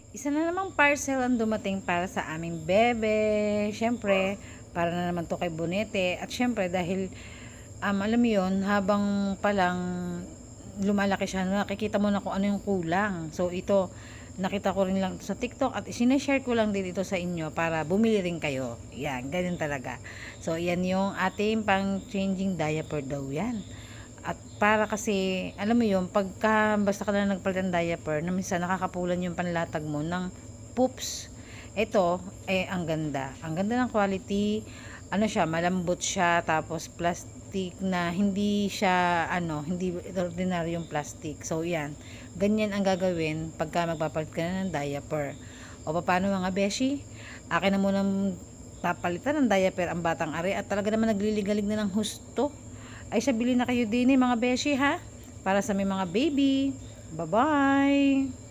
Isa na namang parcel ang dumating para sa aming bebe. Siyempre, para na naman to kay Bonete. At siyempre, dahil, alam mo yun, habang palang lumalaki siya, nakikita mo na kung ano yung kulang. So, ito, nakita ko rin lang sa TikTok at sinashare ko lang din ito sa inyo para bumili rin kayo. Yan, ganyan talaga. So, yan yung ating pang changing diaper daw yan. At para kasi, alam mo yun, pagka basta ka na nagpalit ng diaper, na minsan nakakapulan yung panlatag mo ng poops. Ito, ang ganda. Ang ganda ng quality. Ano siya, malambot siya, tapos plastic na hindi siya, hindi ordinaryong plastic. So, yan. Ganyan ang gagawin pagka magpapalit ka na ng diaper. O, paano mga beshi? Akin na munang papalitan ng diaper ang batang ari at talaga naman nagliligalig na ng husto ay sabili na kayo din mga beshi ha para sa may mga baby. Bye bye.